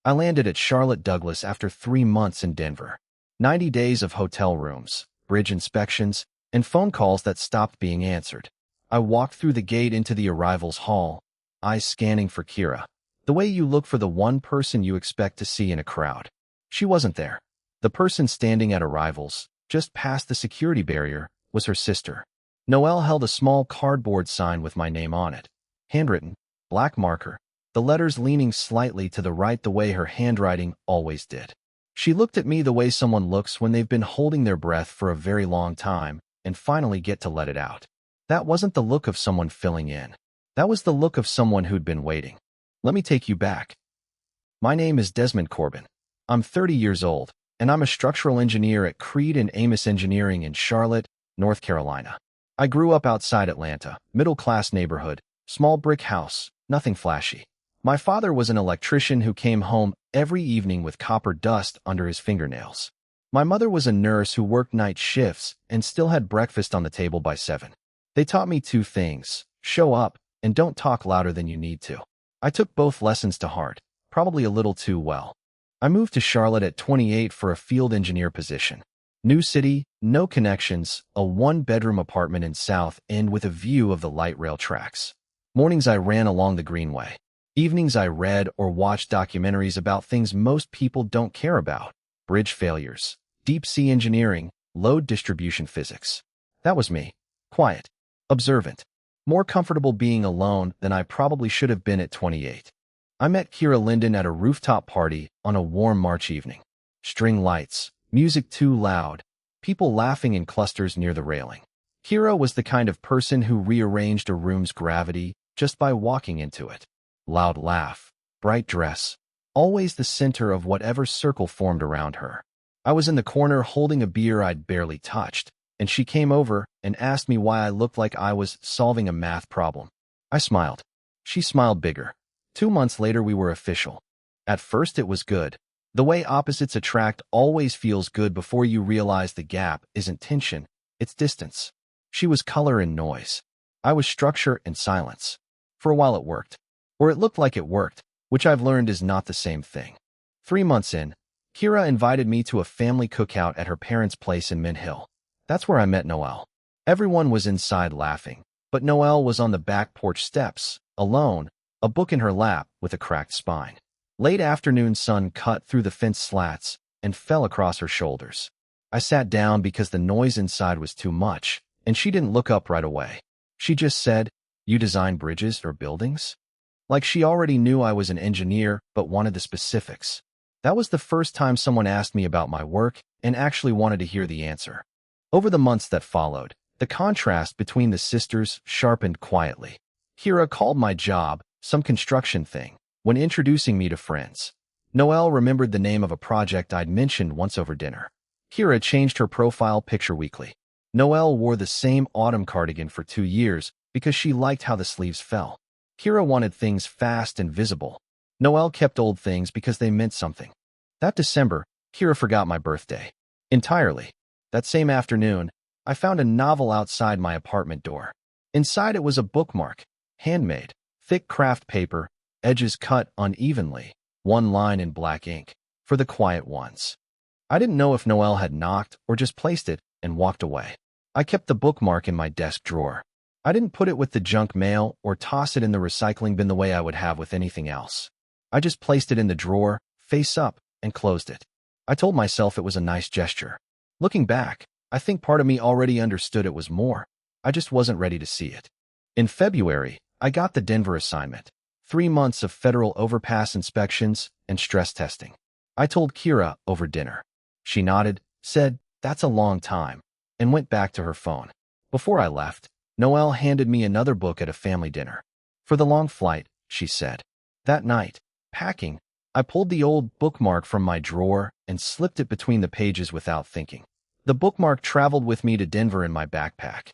I landed at Charlotte Douglas after 3 months in Denver. 90 days of hotel rooms, bridge inspections, and phone calls that stopped being answered. I walked through the gate into the arrivals hall, eyes scanning for Kira. The way you look for the one person you expect to see in a crowd. She wasn't there. The person standing at arrivals, just past the security barrier, was her sister. Noelle held a small cardboard sign with my name on it. Handwritten, black marker, the letters leaning slightly to the right the way her handwriting always did. She looked at me the way someone looks when they've been holding their breath for a very long time and finally get to let it out. That wasn't the look of someone filling in. That was the look of someone who'd been waiting. Let me take you back. My name is Desmond Corbin. I'm 30 years old, and I'm a structural engineer at Creed and Amos Engineering in Charlotte, North Carolina. I grew up outside Atlanta, middle-class neighborhood, small brick house, nothing flashy. My father was an electrician who came home every evening with copper dust under his fingernails. My mother was a nurse who worked night shifts and still had breakfast on the table by 7. They taught me two things: show up and don't talk louder than you need to. I took both lessons to heart, probably a little too well. I moved to Charlotte at 28 for a field engineer position. New city, no connections, a one-bedroom apartment in South End with a view of the light rail tracks. Mornings I ran along the Greenway. Evenings I read or watched documentaries about things most people don't care about: bridge failures, deep-sea engineering, load distribution physics. That was me. Quiet, observant, more comfortable being alone than I probably should have been at 28. I met Kira Linden at a rooftop party on a warm March evening. String lights, music too loud, people laughing in clusters near the railing. Kira was the kind of person who rearranged a room's gravity just by walking into it. Loud laugh, bright dress, always the center of whatever circle formed around her. I was in the corner holding a beer I'd barely touched, and she came over and asked me why I looked like I was solving a math problem. I smiled. She smiled bigger. 2 months later we were official. At first it was good. The way opposites attract always feels good before you realize the gap isn't tension, it's distance. She was color and noise. I was structure and silence. For a while it worked. Or it looked like it worked, which I've learned is not the same thing. 3 months in, Kira invited me to a family cookout at her parents' place in Mint Hill. That's where I met Noelle. Everyone was inside laughing, but Noelle was on the back porch steps, alone, a book in her lap with a cracked spine. Late afternoon sun cut through the fence slats and fell across her shoulders. I sat down because the noise inside was too much, and she didn't look up right away. She just said, "You design bridges or buildings?" Like she already knew I was an engineer but wanted the specifics. That was the first time someone asked me about my work and actually wanted to hear the answer. Over the months that followed, the contrast between the sisters sharpened quietly. Kira called my job some construction thing when introducing me to friends. Noelle remembered the name of a project I'd mentioned once over dinner. Kira changed her profile picture weekly. Noelle wore the same autumn cardigan for 2 years because she liked how the sleeves fell. Kira wanted things fast and visible. Noelle kept old things because they meant something. That December, Kira forgot my birthday. Entirely. That same afternoon, I found a novel outside my apartment door. Inside it was a bookmark, handmade, thick craft paper, edges cut unevenly, one line in black ink, for the quiet ones. I didn't know if Noelle had knocked or just placed it and walked away. I kept the bookmark in my desk drawer. I didn't put it with the junk mail or toss it in the recycling bin the way I would have with anything else. I just placed it in the drawer, face up, and closed it. I told myself it was a nice gesture. Looking back, I think part of me already understood it was more. I just wasn't ready to see it. In February, I got the Denver assignment. 3 months of federal overpass inspections and stress testing. I told Kira over dinner. She nodded, said, "That's a long time," and went back to her phone. Before I left, Noelle handed me another book at a family dinner. "For the long flight," she said. That night, packing, I pulled the old bookmark from my drawer and slipped it between the pages without thinking. The bookmark traveled with me to Denver in my backpack.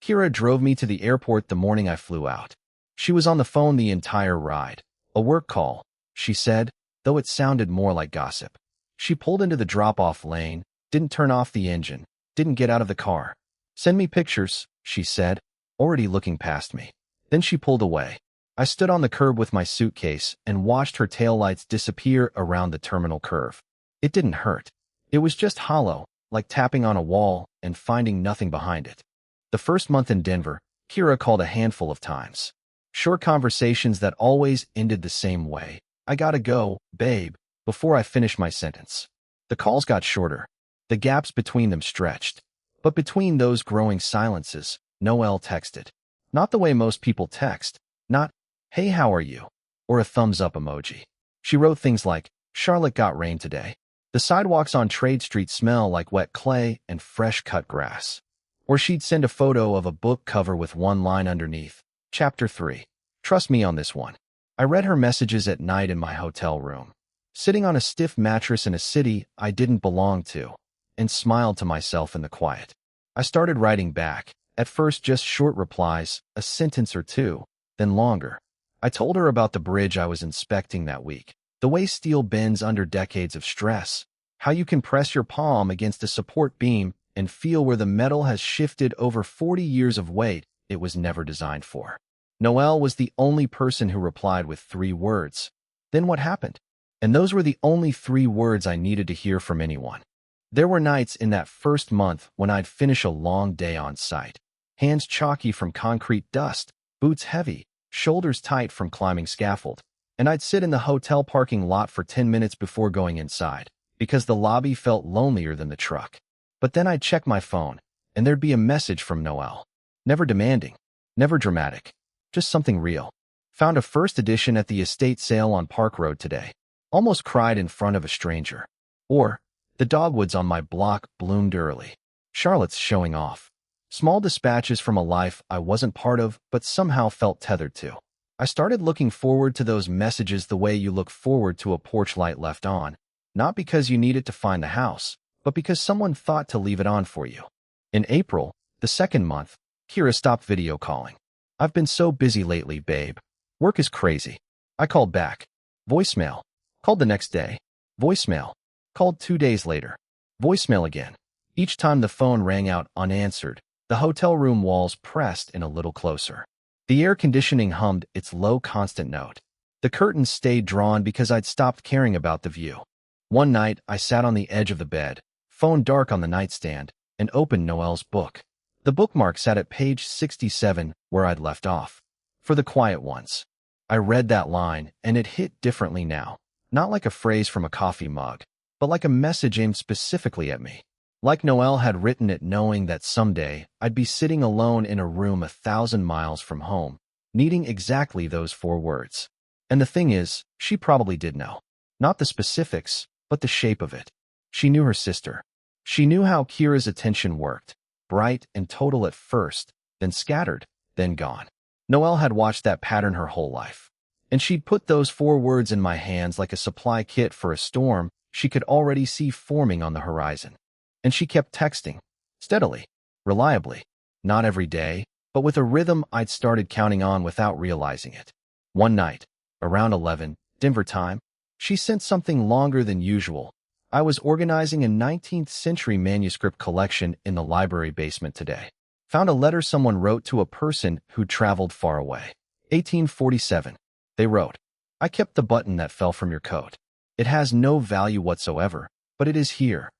Kira drove me to the airport the morning I flew out. She was on the phone the entire ride. "A work call," she said, though it sounded more like gossip. She pulled into the drop-off lane, didn't turn off the engine, didn't get out of the car. "Send me pictures," she said, already looking past me. Then she pulled away. I stood on the curb with my suitcase and watched her taillights disappear around the terminal curve. It didn't hurt. It was just hollow, like tapping on a wall and finding nothing behind it. The first month in Denver, Kira called a handful of times. Short conversations that always ended the same way. "I gotta go, babe," before I finished my sentence. The calls got shorter. The gaps between them stretched. But between those growing silences, Noelle texted. Not the way most people text. Not, "Hey, how are you?" or a thumbs-up emoji. She wrote things like, "Charlotte got rain today. The sidewalks on Trade Street smell like wet clay and fresh-cut grass." Or she'd send a photo of a book cover with one line underneath, Chapter 3. Trust me on this one. I read her messages at night in my hotel room, sitting on a stiff mattress in a city I didn't belong to, and smiled to myself in the quiet. I started writing back, at first just short replies, a sentence or two, then longer. I told her about the bridge I was inspecting that week, the way steel bends under decades of stress, how you can press your palm against a support beam and feel where the metal has shifted over 40 years of weight it was never designed for. Noelle was the only person who replied with 3 words. Then what happened? And those were the only 3 words I needed to hear from anyone. There were nights in that first month when I'd finish a long day on site, hands chalky from concrete dust, boots heavy, shoulders tight from climbing scaffold, and I'd sit in the hotel parking lot for 10 minutes before going inside, because the lobby felt lonelier than the truck. But then I'd check my phone, and there'd be a message from Noelle. Never demanding, never dramatic, just something real. Found a first edition at the estate sale on Park Road today. Almost cried in front of a stranger. Or, the dogwoods on my block bloomed early. Charlotte's showing off. Small dispatches from a life I wasn't part of but somehow felt tethered to. I started looking forward to those messages the way you look forward to a porch light left on, not because you needed to find the house, but because someone thought to leave it on for you. In April, the second month, Kira stopped video calling. "I've been so busy lately, babe. Work is crazy." I called back. Voicemail. Called the next day. Voicemail. Called 2 days later. Voicemail again. Each time the phone rang out unanswered, the hotel room walls pressed in a little closer. The air conditioning hummed its low constant note. The curtains stayed drawn because I'd stopped caring about the view. One night, I sat on the edge of the bed, phone dark on the nightstand, and opened Noelle's book. The bookmark sat at page 67, where I'd left off. For the quiet ones. I read that line, and it hit differently now. Not like a phrase from a coffee mug, but like a message aimed specifically at me. Like Noelle had written it knowing that someday I'd be sitting alone in a room 1,000 miles from home, needing exactly those 4 words. And the thing is, she probably did know. Not the specifics, but the shape of it. She knew her sister. She knew how Kira's attention worked. Bright and total at first, then scattered, then gone. Noelle had watched that pattern her whole life. And she'd put those 4 words in my hands like a supply kit for a storm she could already see forming on the horizon. And she kept texting. Steadily. Reliably. Not every day, but with a rhythm I'd started counting on without realizing it. One night, around 11, Denver time, she sent something longer than usual. I was organizing a 19th century manuscript collection in the library basement today. Found a letter someone wrote to a person who'd traveled far away. 1847. They wrote, "I kept the button that fell from your coat. It has no value whatsoever, but it is here.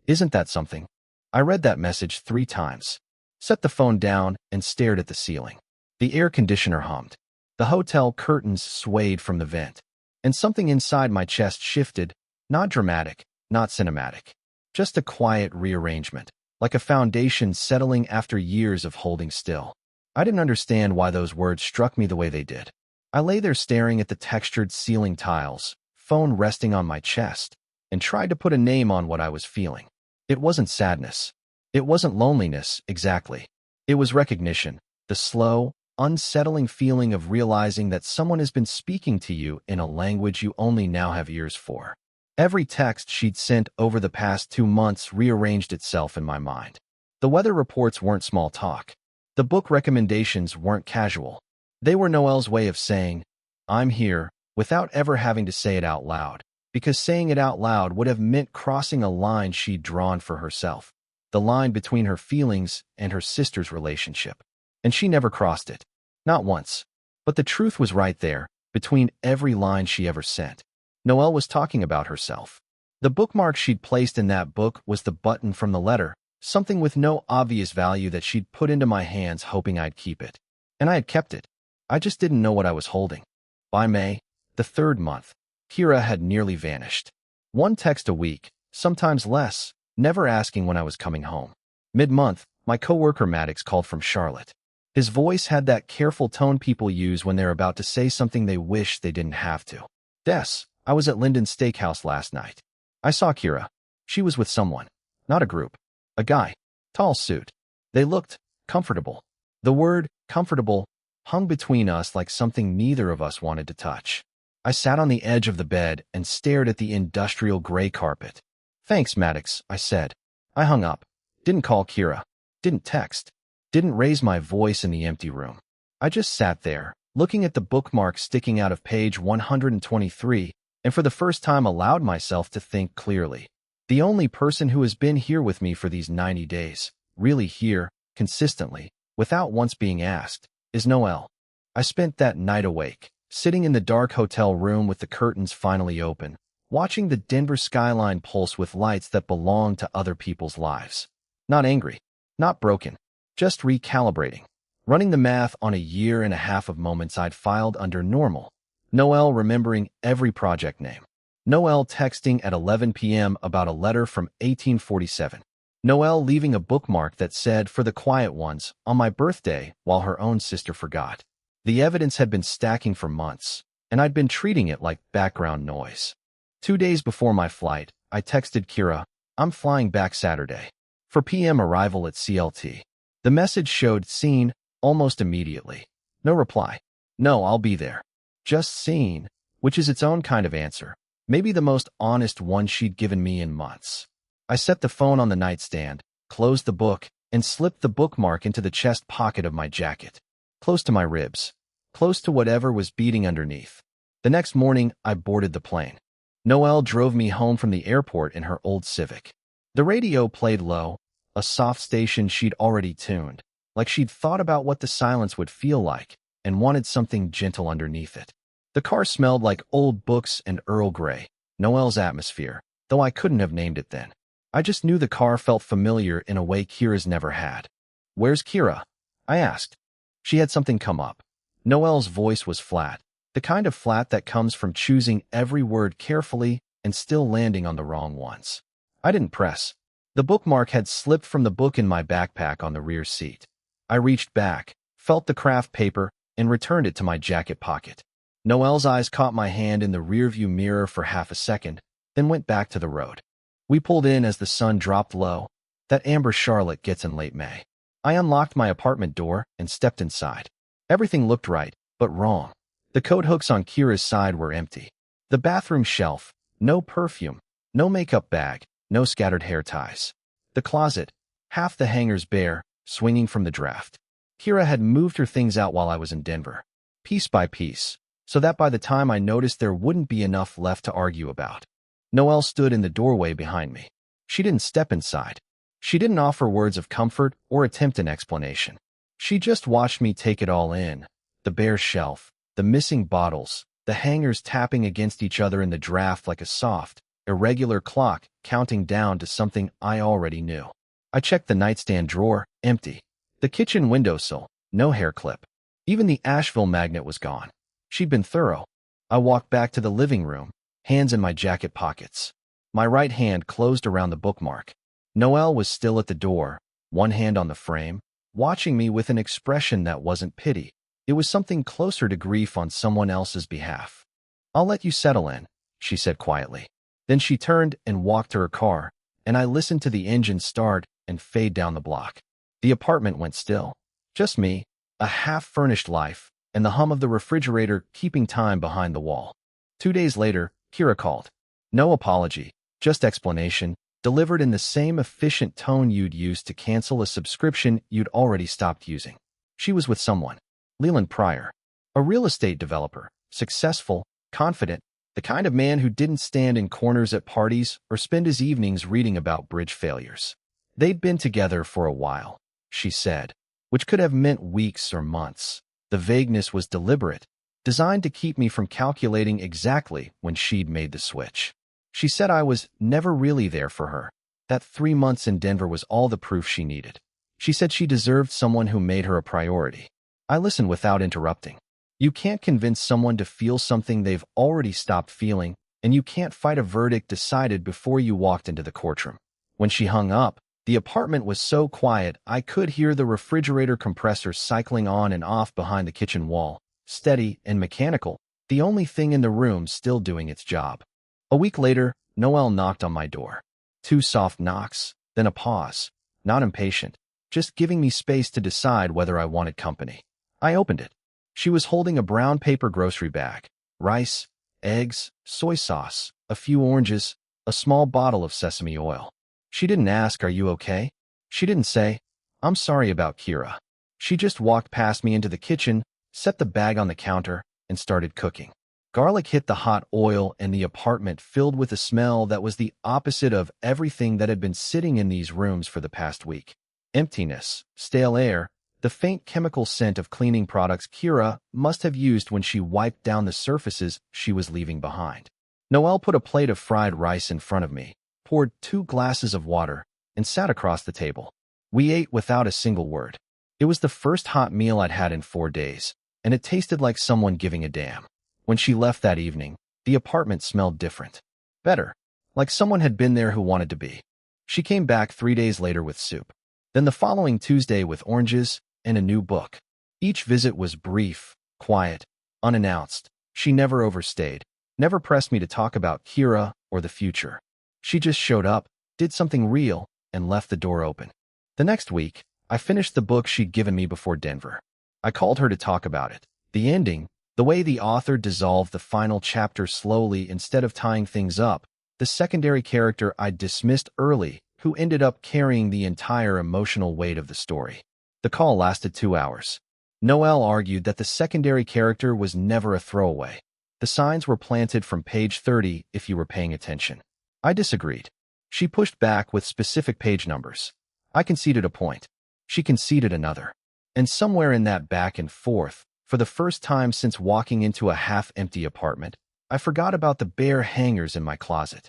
Isn't that something?" I read that message 3 times. Set the phone down and stared at the ceiling. The air conditioner hummed. The hotel curtains swayed from the vent. And something inside my chest shifted, not dramatic, not cinematic. Just a quiet rearrangement, like a foundation settling after years of holding still. I didn't understand why those words struck me the way they did. I lay there staring at the textured ceiling tiles, phone resting on my chest, and tried to put a name on what I was feeling. It wasn't sadness. It wasn't loneliness, exactly. It was recognition, the slow, unsettling feeling of realizing that someone has been speaking to you in a language you only now have ears for. Every text she'd sent over the past 2 months rearranged itself in my mind. The weather reports weren't small talk. The book recommendations weren't casual. They were Noelle's way of saying, "I'm here," without ever having to say it out loud, because saying it out loud would have meant crossing a line she'd drawn for herself, the line between her feelings and her sister's relationship. And she never crossed it. Not once. But the truth was right there, between every line she ever sent. Noelle was talking about herself. The bookmark she'd placed in that book was the button from the letter, something with no obvious value that she'd put into my hands hoping I'd keep it. And I had kept it. I just didn't know what I was holding. By May, the third month, Kira had nearly vanished. One text a week, sometimes less, never asking when I was coming home. Mid-month, my coworker Maddox called from Charlotte. His voice had that careful tone people use when they're about to say something they wish they didn't have to. Des, I was at Linden's Steakhouse last night. I saw Kira. She was with someone. Not a group. A guy. Tall suit. They looked comfortable. The word comfortable hung between us like something neither of us wanted to touch. I sat on the edge of the bed and stared at the industrial gray carpet. Thanks, Maddox, I said. I hung up. Didn't call Kira. Didn't text. Didn't raise my voice in the empty room. I just sat there, looking at the bookmark sticking out of page 123, and for the first time allowed myself to think clearly. The only person who has been here with me for these 90 days, really here, consistently, without once being asked, is Noelle. I spent that night awake, sitting in the dark hotel room with the curtains finally open, watching the Denver skyline pulse with lights that belong to other people's lives. Not angry, not broken, just recalibrating, running the math on a year and a half of moments I'd filed under normal. Noelle remembering every project name. Noelle texting at 11 p.m. about a letter from 1847. Noelle leaving a bookmark that said, "For the quiet ones," on my birthday while her own sister forgot. The evidence had been stacking for months, and I'd been treating it like background noise. 2 days before my flight, I texted Kira, "I'm flying back Saturday. For p.m. arrival at CLT. The message showed seen almost immediately. No reply. No, I'll be there. Just seen, which is its own kind of answer. Maybe the most honest one she'd given me in months. I set the phone on the nightstand, closed the book, and slipped the bookmark into the chest pocket of my jacket. Close to my ribs. Close to whatever was beating underneath. The next morning, I boarded the plane. Noelle drove me home from the airport in her old Civic. The radio played low, a soft station she'd already tuned, like she'd thought about what the silence would feel like and wanted something gentle underneath it. The car smelled like old books and Earl Grey, Noelle's atmosphere, though I couldn't have named it then. I just knew the car felt familiar in a way Kira's never had. "Where's Kira?" I asked. She had something come up. Noelle's voice was flat, the kind of flat that comes from choosing every word carefully and still landing on the wrong ones. I didn't press. The bookmark had slipped from the book in my backpack on the rear seat. I reached back, felt the craft paper, and returned it to my jacket pocket. Noelle's eyes caught my hand in the rearview mirror for half a second, then went back to the road. We pulled in as the sun dropped low, that amber Charlotte gets in late May. I unlocked my apartment door and stepped inside. Everything looked right, but wrong. The coat hooks on Kira's side were empty. The bathroom shelf, no perfume, no makeup bag, no scattered hair ties. The closet, half the hangers bare, swinging from the draft. Kira had moved her things out while I was in Denver, piece by piece, so that by the time I noticed there wouldn't be enough left to argue about. Noelle stood in the doorway behind me. She didn't step inside. She didn't offer words of comfort or attempt an explanation. She just watched me take it all in. The bare shelf, the missing bottles, the hangers tapping against each other in the draft like a soft, irregular clock counting down to something I already knew. I checked the nightstand drawer, empty. The kitchen windowsill, no hair clip. Even the Asheville magnet was gone. She'd been thorough. I walked back to the living room, hands in my jacket pockets. My right hand closed around the bookmark. Noelle was still at the door, one hand on the frame, watching me with an expression that wasn't pity. It was something closer to grief on someone else's behalf. "I'll let you settle in," she said quietly. Then she turned and walked to her car, and I listened to the engine start and fade down the block. The apartment went still. Just me, a half-furnished life, and the hum of the refrigerator keeping time behind the wall. 2 days later, Kira called. No apology, just explanation, delivered in the same efficient tone you'd use to cancel a subscription you'd already stopped using. She was with someone. Leland Pryor. A real estate developer, successful, confident, the kind of man who didn't stand in corners at parties or spend his evenings reading about bridge failures. They'd been together for a while, she said, which could have meant weeks or months. The vagueness was deliberate, designed to keep me from calculating exactly when she'd made the switch. She said I was never really there for her, that 3 months in Denver was all the proof she needed. She said she deserved someone who made her a priority. I listened without interrupting. You can't convince someone to feel something they've already stopped feeling, and you can't fight a verdict decided before you walked into the courtroom. When she hung up, the apartment was so quiet I could hear the refrigerator compressor cycling on and off behind the kitchen wall, steady and mechanical, the only thing in the room still doing its job. A week later, Noelle knocked on my door. 2 soft knocks, then a pause, not impatient, just giving me space to decide whether I wanted company. I opened it. She was holding a brown paper grocery bag, rice, eggs, soy sauce, a few oranges, a small bottle of sesame oil. She didn't ask, "Are you okay?" She didn't say, "I'm sorry about Kira." She just walked past me into the kitchen, set the bag on the counter, and started cooking. Garlic hit the hot oil and the apartment filled with a smell that was the opposite of everything that had been sitting in these rooms for the past week. Emptiness, stale air, the faint chemical scent of cleaning products Kira must have used when she wiped down the surfaces she was leaving behind. Noelle put a plate of fried rice in front of me, poured 2 glasses of water, and sat across the table. We ate without a single word. It was the first hot meal I'd had in 4 days, and it tasted like someone giving a damn. When she left that evening, the apartment smelled different. Better, like someone had been there who wanted to be. She came back 3 days later with soup. Then the following Tuesday with oranges and a new book. Each visit was brief, quiet, unannounced. She never overstayed, never pressed me to talk about Kira or the future. She just showed up, did something real, and left the door open. The next week, I finished the book she'd given me before Denver. I called her to talk about it. The ending, the way the author dissolved the final chapter slowly instead of tying things up, the secondary character I'd dismissed early, who ended up carrying the entire emotional weight of the story. The call lasted 2 hours. Noelle argued that the secondary character was never a throwaway. The signs were planted from page 30 if you were paying attention. I disagreed. She pushed back with specific page numbers. I conceded a point. She conceded another. And somewhere in that back and forth, for the first time since walking into a half-empty apartment, I forgot about the bare hangers in my closet.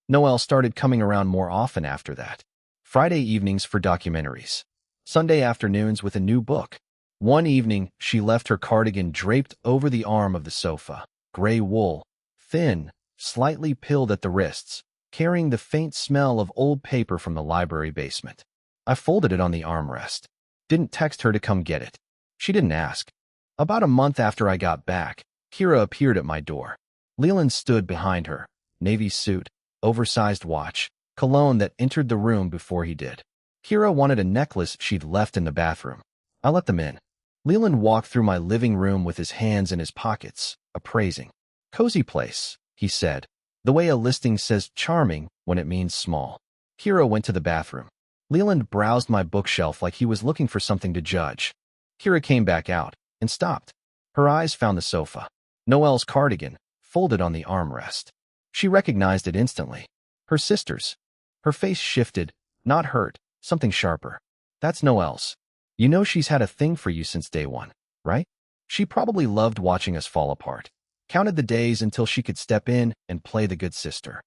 Noelle started coming around more often after that. Friday evenings for documentaries. Sunday afternoons with a new book. One evening, she left her cardigan draped over the arm of the sofa, gray wool, thin, slightly pilled at the wrists, carrying the faint smell of old paper from the library basement. I folded it on the armrest. Didn't text her to come get it. She didn't ask. About a month after I got back, Kira appeared at my door. Leland stood behind her, navy suit, oversized watch, cologne that entered the room before he did. Kira wanted a necklace she'd left in the bathroom. I let them in. Leland walked through my living room with his hands in his pockets, appraising. "Cozy place," he said, the way a listing says charming when it means small. Kira went to the bathroom. Leland browsed my bookshelf like he was looking for something to judge. Kira came back out and stopped. Her eyes found the sofa. Noelle's cardigan, folded on the armrest. She recognized it instantly. Her sister's. Her face shifted, not hurt, something sharper. "That's Noelle's. You know she's had a thing for you since day one, right? She probably loved watching us fall apart. Counted the days until she could step in and play the good sister."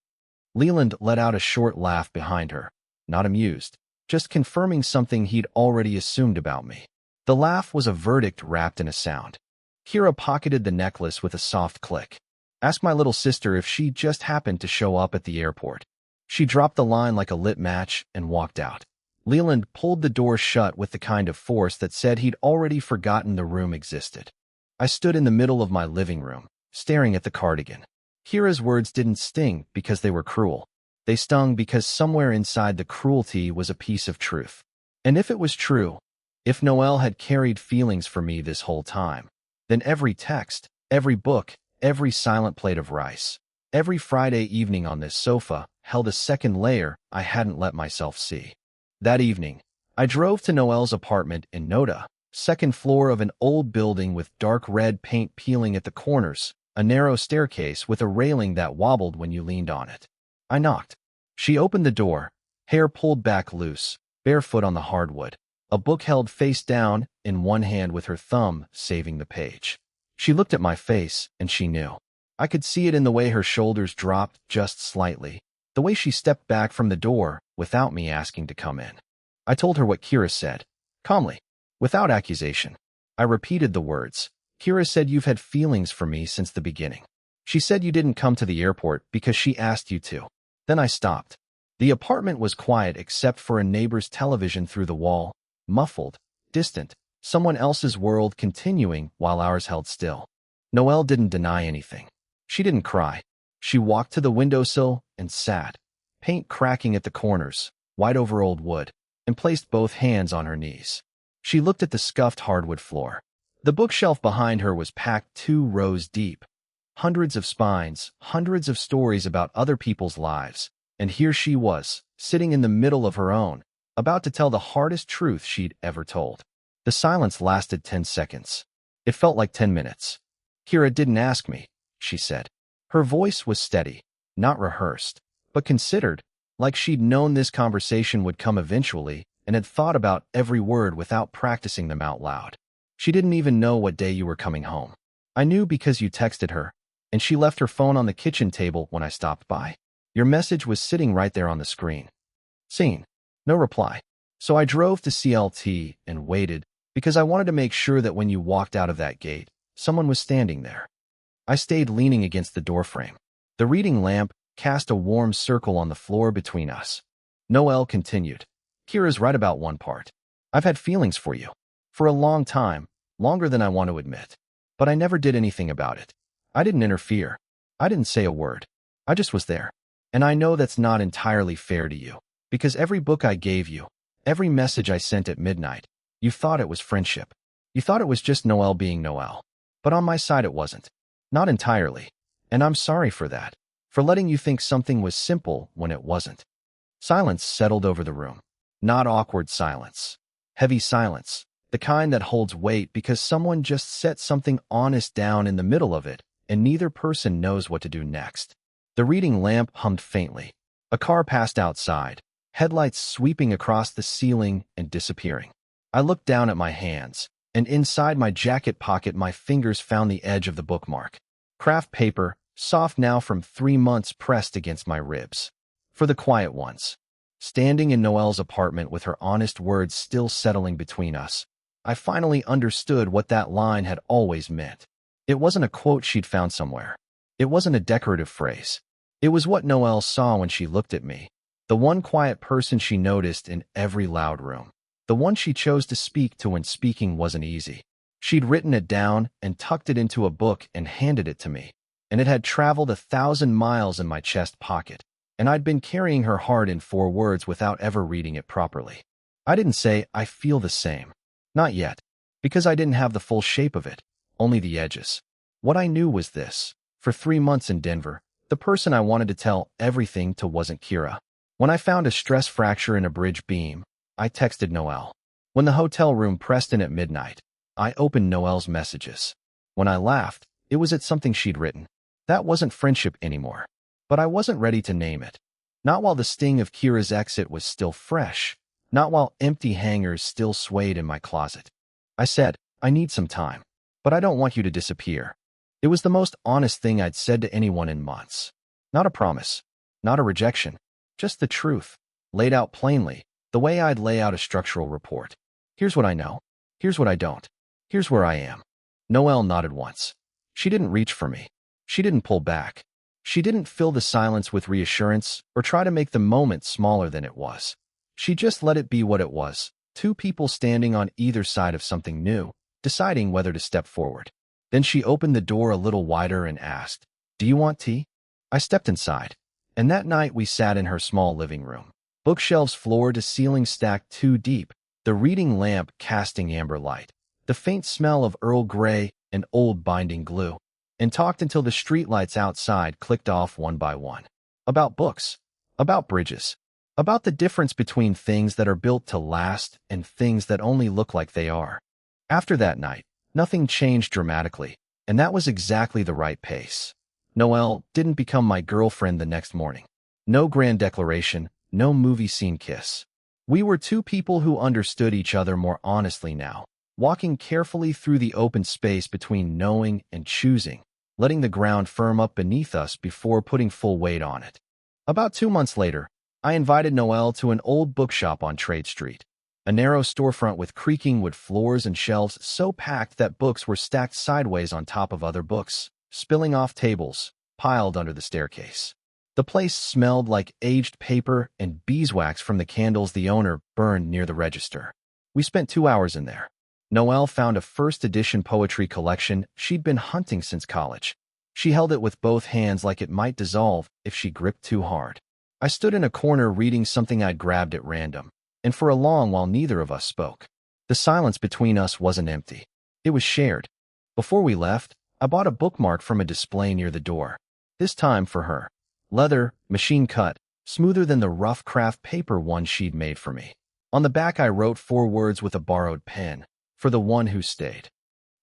Leland let out a short laugh behind her, not amused, just confirming something he'd already assumed about me. The laugh was a verdict wrapped in a sound. Kira pocketed the necklace with a soft click. "Ask my little sister if she just happened to show up at the airport." She dropped the line like a lit match and walked out. Leland pulled the door shut with the kind of force that said he'd already forgotten the room existed. I stood in the middle of my living room, staring at the cardigan. Kira's words didn't sting because they were cruel. They stung because somewhere inside the cruelty was a piece of truth. And if it was true, if Noelle had carried feelings for me this whole time, then every text, every book, every silent plate of rice, every Friday evening on this sofa held a second layer I hadn't let myself see. That evening, I drove to Noelle's apartment in Noda, second floor of an old building with dark red paint peeling at the corners, a narrow staircase with a railing that wobbled when you leaned on it. I knocked. She opened the door, hair pulled back loose, barefoot on the hardwood, a book held face down, in one hand with her thumb saving the page. She looked at my face, and she knew. I could see it in the way her shoulders dropped just slightly, the way she stepped back from the door without me asking to come in. I told her what Kira said, calmly, without accusation. I repeated the words. Kira said you've had feelings for me since the beginning. She said you didn't come to the airport because she asked you to. Then I stopped. The apartment was quiet except for a neighbor's television through the wall, muffled, distant, someone else's world continuing while ours held still. Noelle didn't deny anything. She didn't cry. She walked to the windowsill and sat, paint cracking at the corners, white over old wood, and placed both hands on her knees. She looked at the scuffed hardwood floor. The bookshelf behind her was packed 2 rows deep. Hundreds of spines, hundreds of stories about other people's lives. And here she was, sitting in the middle of her own, about to tell the hardest truth she'd ever told. The silence lasted 10 seconds. It felt like 10 minutes. Kira didn't ask me, she said. Her voice was steady, not rehearsed, but considered, like she'd known this conversation would come eventually and had thought about every word without practicing them out loud. She didn't even know what day you were coming home. I knew because you texted her, and she left her phone on the kitchen table when I stopped by. Your message was sitting right there on the screen. Seen. No reply. So I drove to CLT and waited because I wanted to make sure that when you walked out of that gate, someone was standing there. I stayed leaning against the doorframe. The reading lamp cast a warm circle on the floor between us. Noelle continued. Kira's right about one part. I've had feelings for you. For a long time, longer than I want to admit. But I never did anything about it. I didn't interfere. I didn't say a word. I just was there. And I know that's not entirely fair to you, because every book I gave you, every message I sent at midnight, you thought it was friendship. You thought it was just Noelle being Noelle. But on my side it wasn't. Not entirely. And I'm sorry for that, for letting you think something was simple when it wasn't. Silence settled over the room. Not awkward silence. Heavy silence. The kind that holds weight because someone just set something honest down in the middle of it, and neither person knows what to do next. The reading lamp hummed faintly. A car passed outside, headlights sweeping across the ceiling and disappearing. I looked down at my hands, and inside my jacket pocket my fingers found the edge of the bookmark. Craft paper, soft now from 3 months pressed against my ribs. For the quiet ones. Standing in Noelle's apartment with her honest words still settling between us, I finally understood what that line had always meant. It wasn't a quote she'd found somewhere. It wasn't a decorative phrase. It was what Noelle saw when she looked at me. The one quiet person she noticed in every loud room. The one she chose to speak to when speaking wasn't easy. She'd written it down and tucked it into a book and handed it to me. And it had traveled 1,000 miles in my chest pocket. And I'd been carrying her heart in 4 words without ever reading it properly. I didn't say, I feel the same. Not yet. Because I didn't have the full shape of it. Only the edges. What I knew was this. For 3 months in Denver, the person I wanted to tell everything to wasn't Kira. When I found a stress fracture in a bridge beam, I texted Noelle. When the hotel room pressed in at midnight, I opened Noelle's messages. When I laughed, it was at something she'd written. That wasn't friendship anymore. But I wasn't ready to name it. Not while the sting of Kira's exit was still fresh. Not while empty hangers still swayed in my closet. I said, I need some time. But I don't want you to disappear. It was the most honest thing I'd said to anyone in months. Not a promise. Not a rejection. Just the truth. Laid out plainly, the way I'd lay out a structural report. Here's what I know. Here's what I don't. Here's where I am. Noelle nodded once. She didn't reach for me. She didn't pull back. She didn't fill the silence with reassurance or try to make the moment smaller than it was. She just let it be what it was. 2 people standing on either side of something new, deciding whether to step forward. Then she opened the door a little wider and asked, Do you want tea? I stepped inside. And that night we sat in her small living room. Bookshelves floor to ceiling stacked 2 deep, the reading lamp casting amber light, the faint smell of Earl Grey and old binding glue, and talked until the streetlights outside clicked off one by one. About books. About bridges. About the difference between things that are built to last and things that only look like they are. After that night, nothing changed dramatically, and that was exactly the right pace. Noelle didn't become my girlfriend the next morning. No grand declaration, no movie scene kiss. We were 2 people who understood each other more honestly now. walking carefully through the open space between knowing and choosing, letting the ground firm up beneath us before putting full weight on it. About 2 months later, I invited Noelle to an old bookshop on Trade Street, a narrow storefront with creaking wood floors and shelves so packed that books were stacked sideways on top of other books, spilling off tables, piled under the staircase. The place smelled like aged paper and beeswax from the candles the owner burned near the register. We spent 2 hours in there. Noelle found a first-edition poetry collection she'd been hunting since college. She held it with both hands like it might dissolve if she gripped too hard. I stood in a corner reading something I'd grabbed at random, and for a long while neither of us spoke. The silence between us wasn't empty. It was shared. Before we left, I bought a bookmark from a display near the door. This time for her. Leather, machine-cut, smoother than the rough craft paper one she'd made for me. On the back I wrote 4 words with a borrowed pen, for the one who stayed.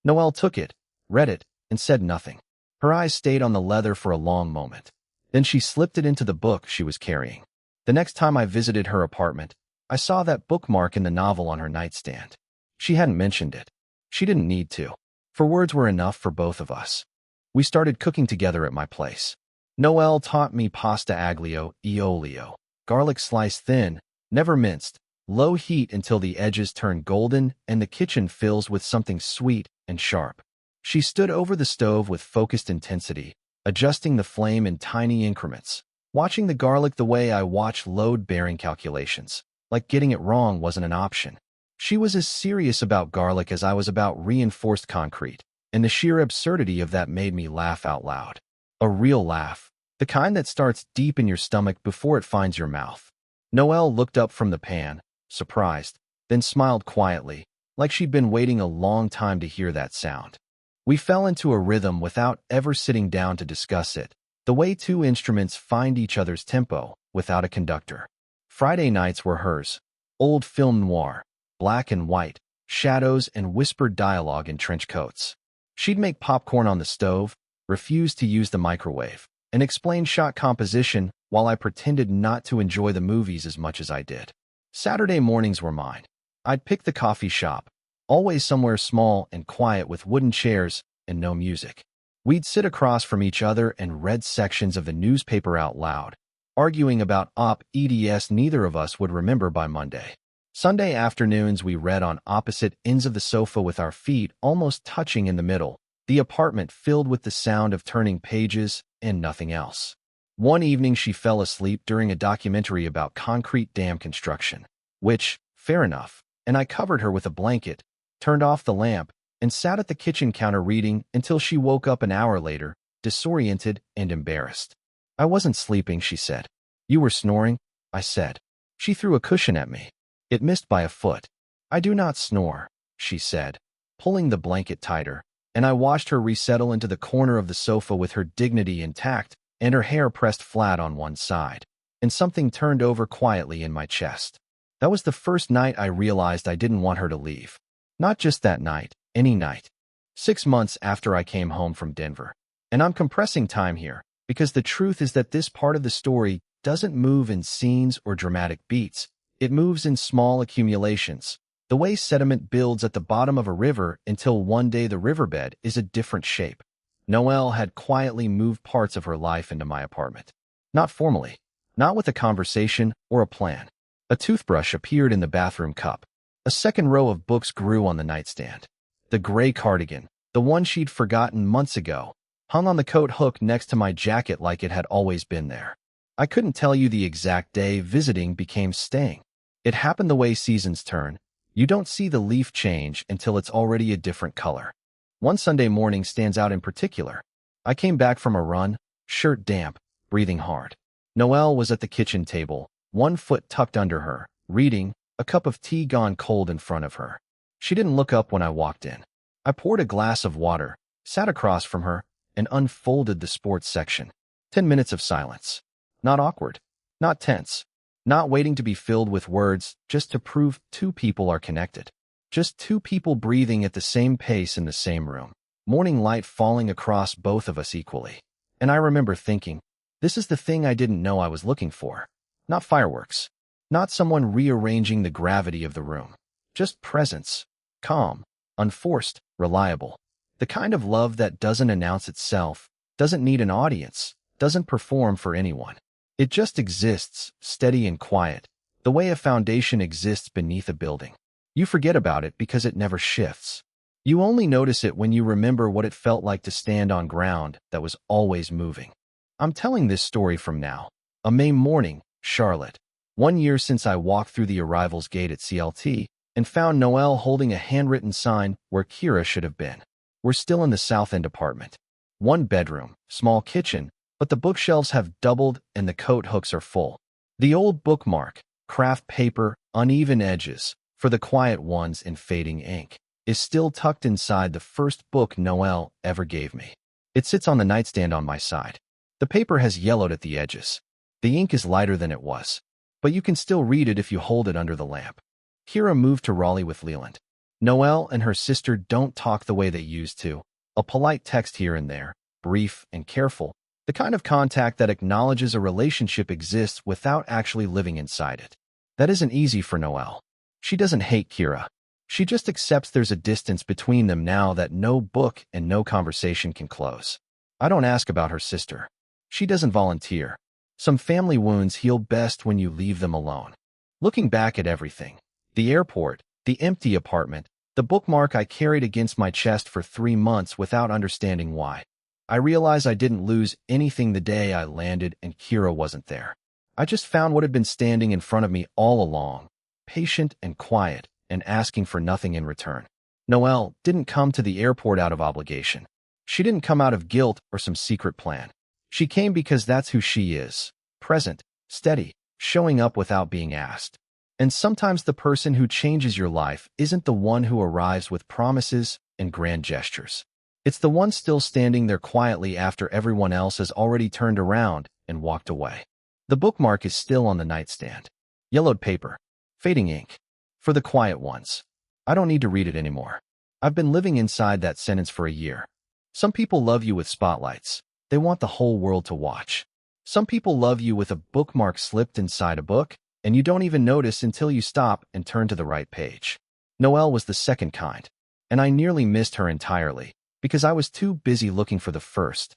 Noelle took it, read it, and said nothing. Her eyes stayed on the leather for a long moment. Then she slipped it into the book she was carrying. The next time I visited her apartment, I saw that bookmark in the novel on her nightstand. She hadn't mentioned it. She didn't need to, for words were enough for both of us. We started cooking together at my place. Noelle taught me pasta aglio e olio, garlic sliced thin, never minced, low heat until the edges turn golden and the kitchen fills with something sweet and sharp. She stood over the stove with focused intensity, adjusting the flame in tiny increments, watching the garlic the way I watch load-bearing calculations, like getting it wrong wasn't an option. She was as serious about garlic as I was about reinforced concrete, and the sheer absurdity of that made me laugh out loud. A real laugh, the kind that starts deep in your stomach before it finds your mouth. Noelle looked up from the pan, surprised, then smiled quietly, like she'd been waiting a long time to hear that sound. We fell into a rhythm without ever sitting down to discuss it, the way 2 instruments find each other's tempo without a conductor. Friday nights were hers. Old film noir, black and white, shadows and whispered dialogue in trench coats. She'd make popcorn on the stove, refuse to use the microwave, and explain shot composition while I pretended not to enjoy the movies as much as I did. Saturday mornings were mine. I'd pick the coffee shop, always somewhere small and quiet with wooden chairs and no music. We'd sit across from each other and read sections of the newspaper out loud, arguing about op-eds neither of us would remember by Monday. Sunday afternoons we read on opposite ends of the sofa with our feet almost touching in the middle, the apartment filled with the sound of turning pages and nothing else. One evening she fell asleep during a documentary about concrete dam construction, which, fair enough, and I covered her with a blanket, turned off the lamp, and sat at the kitchen counter reading until she woke up an hour later, disoriented and embarrassed. I wasn't sleeping, she said. You were snoring, I said. She threw a cushion at me. It missed by a foot. I do not snore, she said, pulling the blanket tighter, and I watched her resettle into the corner of the sofa with her dignity intact and her hair pressed flat on one side, and something turned over quietly in my chest. That was the first night I realized I didn't want her to leave. Not just that night, any night. 6 months after I came home from Denver. And I'm compressing time here, because the truth is that this part of the story doesn't move in scenes or dramatic beats. It moves in small accumulations, the way sediment builds at the bottom of a river until one day the riverbed is a different shape. Noelle had quietly moved parts of her life into my apartment. Not formally, not with a conversation or a plan. A toothbrush appeared in the bathroom cup. A second row of books grew on the nightstand. The gray cardigan, the one she'd forgotten months ago, hung on the coat hook next to my jacket like it had always been there. I couldn't tell you the exact day visiting became staying. It happened the way seasons turn. You don't see the leaf change until it's already a different color. One Sunday morning stands out in particular. I came back from a run, shirt damp, breathing hard. Noelle was at the kitchen table, one foot tucked under her, reading, a cup of tea gone cold in front of her. She didn't look up when I walked in. I poured a glass of water, sat across from her, and unfolded the sports section. 10 minutes of silence. Not awkward. Not tense. Not waiting to be filled with words, just to prove 2 people are connected. Just 2 people breathing at the same pace in the same room. Morning light falling across both of us equally. And I remember thinking, this is the thing I didn't know I was looking for. Not fireworks. Not someone rearranging the gravity of the room. Just presence. Calm. unforced, reliable. The kind of love that doesn't announce itself, doesn't need an audience, doesn't perform for anyone. It just exists, steady and quiet, the way a foundation exists beneath a building. You forget about it because it never shifts. You only notice it when you remember what it felt like to stand on ground that was always moving. I'm telling this story from now. A May morning, Charlotte. 1 year since I walked through the arrivals gate at CLT and found Noelle holding a handwritten sign where Kira should have been. We're still in the South End apartment. 1 bedroom, small kitchen, but the bookshelves have doubled and the coat hooks are full. The old bookmark, craft paper, uneven edges, for the quiet ones in fading ink, is still tucked inside the first book Noelle ever gave me. It sits on the nightstand on my side. The paper has yellowed at the edges. The ink is lighter than it was, but you can still read it if you hold it under the lamp. Kira moved to Raleigh with Leland. Noelle and her sister don't talk the way they used to. A polite text here and there, brief and careful, the kind of contact that acknowledges a relationship exists without actually living inside it. That isn't easy for Noelle. She doesn't hate Kira. She just accepts there's a distance between them now that no book and no conversation can close. I don't ask about her sister. She doesn't volunteer. Some family wounds heal best when you leave them alone. Looking back at everything, the airport, the empty apartment, the bookmark I carried against my chest for 3 months without understanding why, I realize I didn't lose anything the day I landed and Kira wasn't there. I just found what had been standing in front of me all along, patient and quiet, and asking for nothing in return. Noelle didn't come to the airport out of obligation. She didn't come out of guilt or some secret plan. She came because that's who she is, present, steady, showing up without being asked. And sometimes the person who changes your life isn't the one who arrives with promises and grand gestures. It's the one still standing there quietly after everyone else has already turned around and walked away. The bookmark is still on the nightstand. Yellowed paper, fading ink. For the quiet ones. I don't need to read it anymore. I've been living inside that sentence for a year. Some people love you with spotlights. They want the whole world to watch. Some people love you with a bookmark slipped inside a book, and you don't even notice until you stop and turn to the right page. Noelle was the second kind, and I nearly missed her entirely, because I was too busy looking for the first.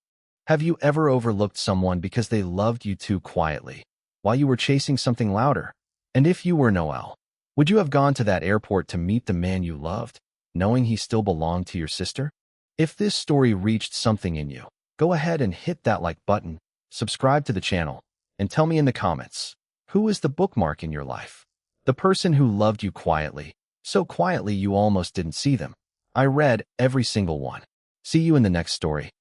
Have you ever overlooked someone because they loved you too quietly, while you were chasing something louder? And if you were Noelle, would you have gone to that airport to meet the man you loved, knowing he still belonged to your sister? If this story reached something in you, go ahead and hit that like button, subscribe to the channel, and tell me in the comments, who is the bookmark in your life? The person who loved you quietly, so quietly you almost didn't see them. I read every single one. See you in the next story.